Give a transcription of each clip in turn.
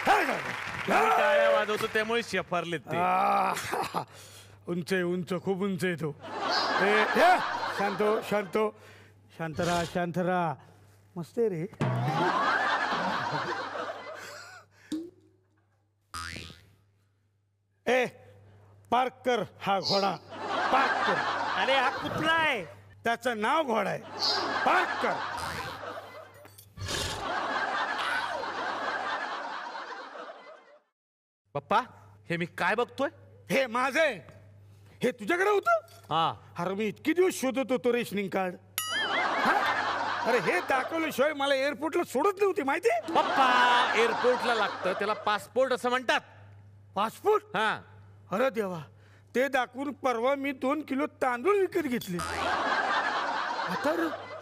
टाळ्या वाजवतो त्यामुळे शेफारलेत ते. उंच आहे, उंच, खूप उंच आहे तो. शांत हो, शांत हो. शांत राहा, शांत राहा. मस्त आहे रे. पार्क कर हा घोडा, पार्क कर. अरे हा कुठला आहे? त्याचं नाव घोडा आहे. पार्क कर. पप्पा हे मी काय बघतोय? हे माझं आहे. हे तुझ्याकडे होतं? हा. अरे मी इतके दिवस शोधत होतो रेशनिंग कार्ड. अरे हे दाखवल्याशिवाय मला एअरपोर्टला सोडत नव्हती माहिती. पप्पा एअरपोर्टला लागतं त्याला पासपोर्ट असं म्हणतात. पासपोर्ट? हा. अरे देवा, ते दाखवून परवा मी 2 किलो तांदूळ विकत घेतले.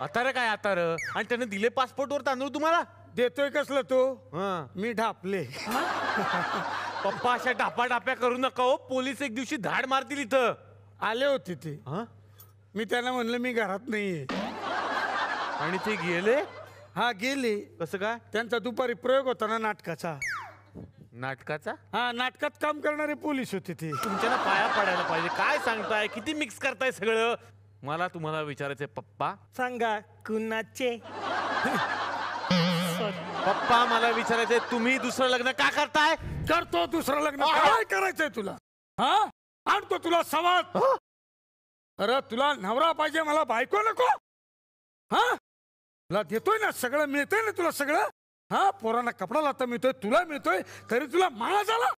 आता काय आता आणि त्याने दिले पासपोर्टवर तांदूळ तुम्हाला? देतोय कसलं तो? मी ढापले. पप्पा अशा ढाप्या करू नका हो, पोलीस एक दिवशी धाड मारतील इथं. आले होते ते. मी त्यांना म्हणलं मी घरात नाहीये. आणि ते गेले? हा गेले. कसं काय? त्यांचा दुपारी प्रयोग होता ना नाटकाचा. नाटकाचा? हा, नाटकात काम करणारे पोलीस होते ते. तुमच्याला पाया पडायला पाहिजे. काय सांगताय, किती मिक्स करताय सगळं. मला तुम्हाला विचारायचंय पप्पा. सांगा कुणाचे? पप्पा मला विचारायचंय तुम्ही दुसरं लग्न का करताय? करतो दुसरं लग्न. काय करायचंय तुला? हा, आणतो तुला सवाल. अरे तुला नवरा पाहिजे, मला बायको नको. हा, तुला देतोय ना सगळं, मिळतंय ना तुला सगळं. हा, पोरांना कपडा लाता मिळतोय, तुला मिळतोय, तरी तुला माळा झाला.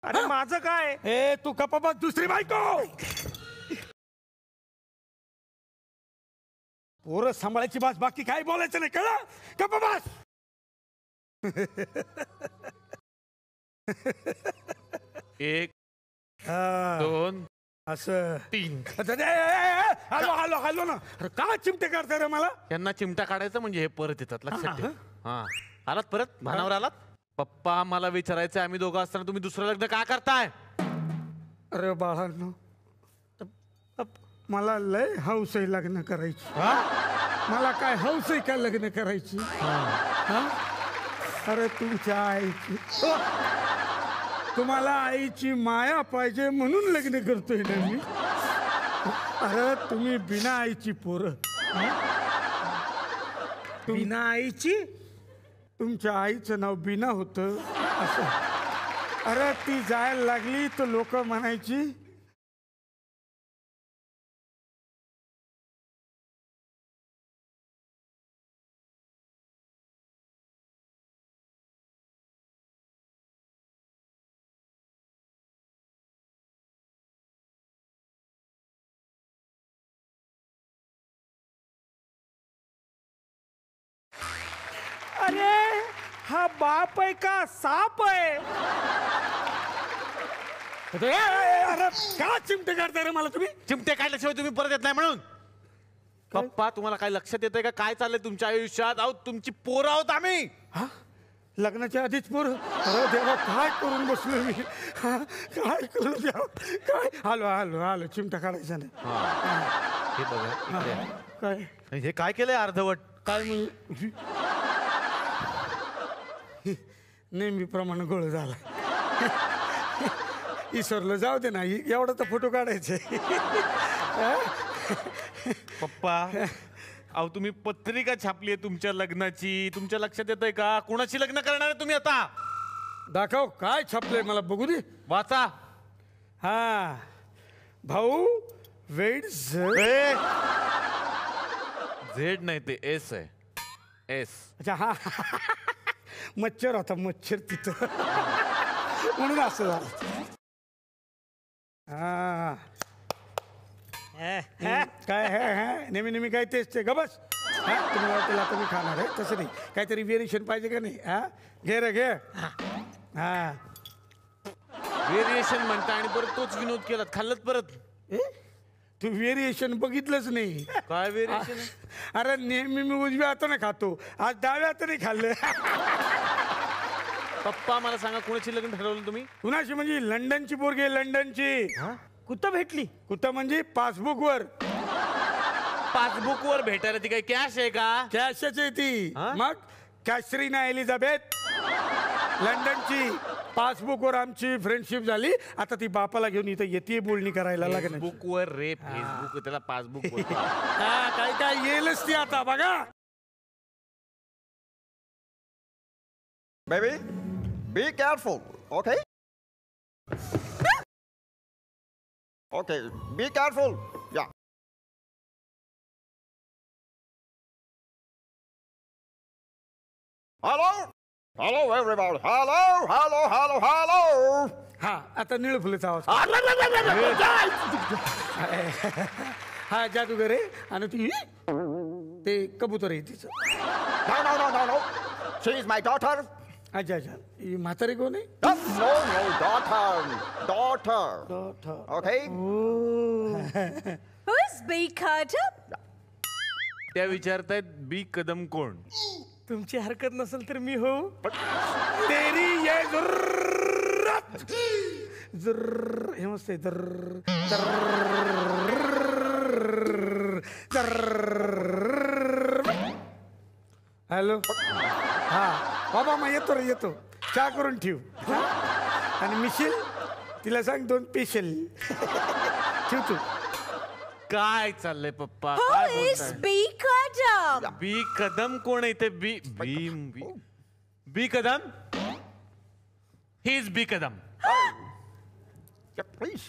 अरे माझं काय? तू कपाबा दुसरी बायको. पोरं सांभाळायची बास, बाकी काय बोलायचं नाही, कळलं? कपाबास. एक, दोन, असं 3. हॅलो हॅलो हॅलो ना. का चिमटे करताय रे मला? यांना चिमटा काढायचा म्हणजे हे परत येतात, लक्षात ठेव. हा, आलात परत भानावर आलात. पप्पा मला विचारायचं आम्ही दोघं असताना तुम्ही दुसरं लग्न का करताय? अरे बाळांनो, मला लय हौस आहे लग्न करायची. मला काय हौस आहे का लग्न करायची? अरे तुमच्या आईची, तुम्हाला आईची माया पाहिजे म्हणून लग्न करतोय ना मी. अरे तुम्ही बिना आईची पोरं. बिना आईची? तुमच्या आईचं नाव बिना होतं असं. अरे ती जायला लागली तर लोक म्हणायची अरे हा बाप आहे का साप आहे? अरे का चिमटे काढताय रे मला तुम्ही? चिमटे काढल्याशिवाय तुम्ही परत येत नाही म्हणून. पप्पा तुम्हाला काय लक्षात येतंय का काय चाललंय तुमच्या आयुष्यात? अहो तुमची पोरं आहोत आम्ही. लग्नाच्या आधीच पोरं? अरे देवा, काय करून बसलो मी. काय करू द्या, काय. हॅलो हॅलो हॅलो, चिमटा काढायचा नाही. हे बघा काय हे काय केलंय अर्धवट? काय मी नेहमीप्रमाणे गोळ झाला. ईश्वरला जाऊ दे ना, एवढा तर फोटो काढायचे. पप्पा अहो तुम्ही पत्रिका छापली आहे तुमच्या लग्नाची, तुमच्या लक्षात येतंय का? कुणाची लग्न करणार आहे तुम्ही आता? दाखव काय छापलंय, मला बघू दे. वाचा. हा, भाऊ वेट झेड नाही ते एस आहे. एस. अच्छा, हा मच्छर होता, मच्छर तिथं म्हणून असं झालं. हा काय नेहमी नेहमी काय तेच ते गबस. तुम्हाला वाटलं आता मी खाणार आहे, तसं नाही. काहीतरी व्हेरिएशन पाहिजे का नाही? हा घे रे घे. हा व्हेरिएशन म्हणता आणि परत तोच विनोद केलात, खाल्लत परत. तू व्हेरिएशन बघितलंच नाही. काय व्हेरिएशन? अरे नेहमी मी उजव्या हाताने खातो, आज डाव्या हाताने खाल्लं. पप्पा मला सांगा कुणाची लग्न ठरवलं तुम्ही? कुणाची म्हणजे? लंडनची पोरगी आहे, लंडनची. कुठं भेटली? कुठं म्हणजे? पासबुकवर. पासबुकवर भेटायला ती काही कॅश आहे का? कॅशच आहे ती. मग कॅशरीना एलिझाबेथ. लंडनची पासबुकवर आमची फ्रेंडशिप झाली. आता ती बापाला घेऊन इथं येते बोलणी करायला लागेल. फेसबुक वर रे, फेसबुक त्याला पासबुक काय काय येईलच ती आता बघा. Baby, be careful, okay? Okay, be careful. Yeah. Hello? Hello, everybody. Hello, hello, hello, hello. हा आता निळ फुलेचा आवाज. हा जादूगर आहे आणि ती ते कबूतर आहे तिचं. No, no, no, no, no. She is my daughter. अच्छा अच्छा ही म्हातारी कोण आहे? No, no, no, daughter. Okay? Who's B. Carter? त्या विचारतायत बी कदम कोण. तुमची हरकत नसेल तर मी हो. तेरी ये जुर्रत जुर्र हे मस्त आहे. जुर्र जुर्र. हॅलो हा बाबा मग येतो रे येतो. चहा करून ठेव आणि मिशील तिला सांग 2 पेशल ठेव तू. काय चाललंय पप्पा, Who काय is बोलताय? B. Carter? बी कदम कोण आहे इथे? B B B B Kadam. He is B Kadam. Yeah, please.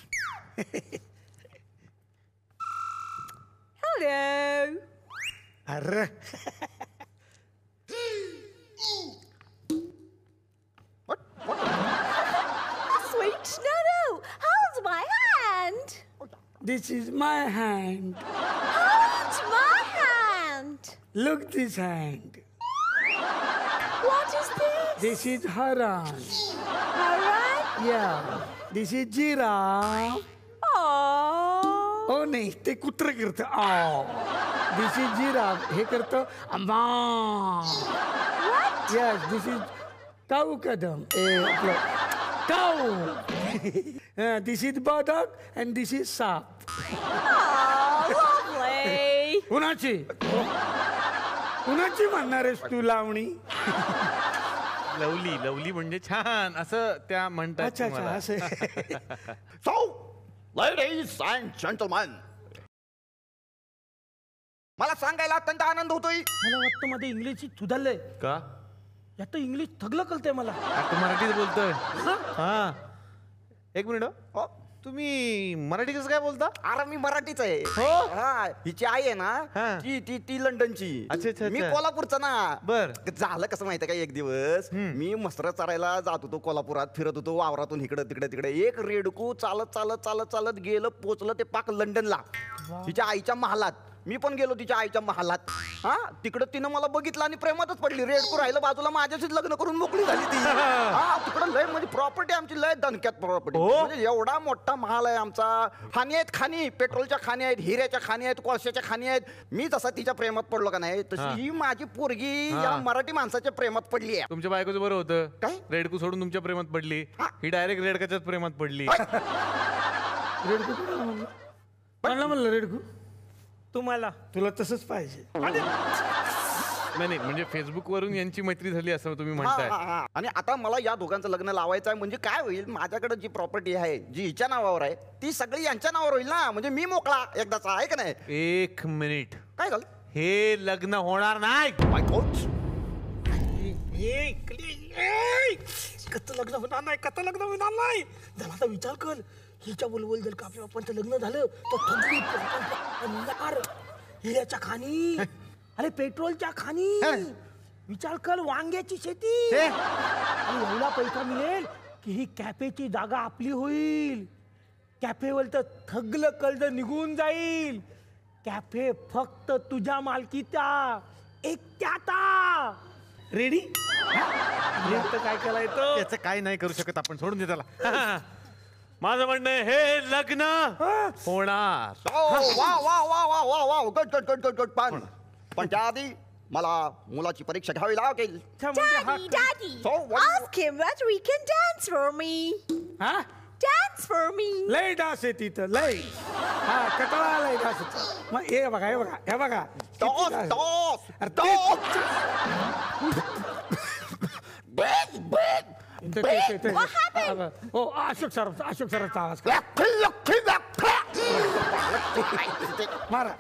Hello. अरे Sweet. No. Hold my hand. This is my hand. Hold my hand. Look this hand. What is this? This is हरण. All right. या दिस is jeera. Oh. ओ नाही ते कुत्र करतं. दिस is जिरा हे करतं अम्मा. What? Yes this is cow Kadam. Cow. This is बदक and this is साप. Oh, lovely. कुणाची कुणाची म्हणणार आहेस तू लावणी? लवली लवली म्हणजे छान असं त्या म्हणतात अच्छा अच्छा तुम्हाला. असं. So, ladies and gentlemen. मला सांगायला अत्यंत आनंद होतोय. मला वाटतं मध्ये इंग्लिश सुधारलंय. का यात इंग्लिश थगलं कळतंय मला. तू मराठीत बोलतोय? हा एक मिनिट हो. तुम्ही मराठी कसं काय बोलता? अरे मी मराठीच आहे. हो? हा हिची आई आहे ना हा. ती लंडनची. अच्छा, अच्छा, मी अच्छा. कोल्हापूरचा ना. बर. झालं कसं माहितीये का, एक दिवस मी मसर चरायला जात होतो कोल्हापुरात, फिरत होतो वावरातून इकडे तिकडे एक रेडकू चालत चालत चालत चालत गेलं, पोचलं ते पाक लंडनला तिच्या आईच्या महालात. मी पण गेलो तिच्या आईच्या महालात. हा तिकडं तिनं मला बघितलं आणि प्रेमातच पडली. रेडकू राहिलं बाजूला, माझ्याशीच लग्न करून मोकळी झाली ती. हा तिकडं लय म्हणजे प्रॉपर्टी आमची लय दणक्यात प्रॉपर्टी. म्हणजे एवढा मोठा महाल आहे आमचा. खाणी आहेत, खाणी पेट्रोलच्या खाणी आहेत, हिऱ्याच्या खाणी आहेत, कोळशाच्या खाणी आहेत. मी जसा तिच्या प्रेमात पडलो का नाही, तशी ही माझी पोरगी या मराठी माणसाच्या प्रेमात पडली आहे. तुमच्या बायकोचं बरं होतं. काय? रेडकू सोडून तुमच्या प्रेमात पडली. ही डायरेक्ट रेडकाच्याच प्रेमात पडली. रेडकू कोणाला म्हणलं? कोणाला म्हणलं रेडकू? तुम्हाला तुला तसंच पाहिजे. नाही म्हणजे फेसबुक वरून यांची मैत्री झाली असं तुम्ही म्हणताय. आणि आता मला या दोघांचं लग्न लावायचं आहे. म्हणजे काय होईल, माझ्याकडे जी प्रॉपर्टी आहे जी हिच्या नावावर आहे ती सगळी यांच्या नावावर होईल ना. म्हणजे मी मोकळा एकदाचा आहे का नाही. 1 मिनिट. काय झालं? हे लग्न होणार नाही. कसं लग्न होणार नाही, कसं लग्न होणार नाही. झाला आता विचार कर. हिच्या बोलबोल जर का आपल्या बापांचं लग्न झालं तर थगली प्रपंच, हिऱ्याच्या खाणी, अरे पेट्रोलच्या खाणी. विचार कर, वांग्याची शेती आणि एवढा पैसा मिळेल की ही कॅफेची जागा आपली होईल. कॅफेवर तर थगलं कर्ज निघून जाईल. कॅफे फक्त तुझ्या मालकीचा एकट्याचा. रेडी? काय करायचं? याचं काय नाही करू शकत आपण, सोडून दे त्याला. माझं म्हणणं आहे, हे लग्न होणार. गुड. पण त्याआधी मला मुलाची परीक्षा घ्यावी लागेल. Daddy. So, what- Ask him that we can dance for me. हा Dance for me. लय डास आहे तिथं लय. हा कटाळा लय डास आहे. मग हे बघा हे बघा हे बघा. किती डास आहे. अरे ते- Big. हो अशोक सरांचा आवाज मारा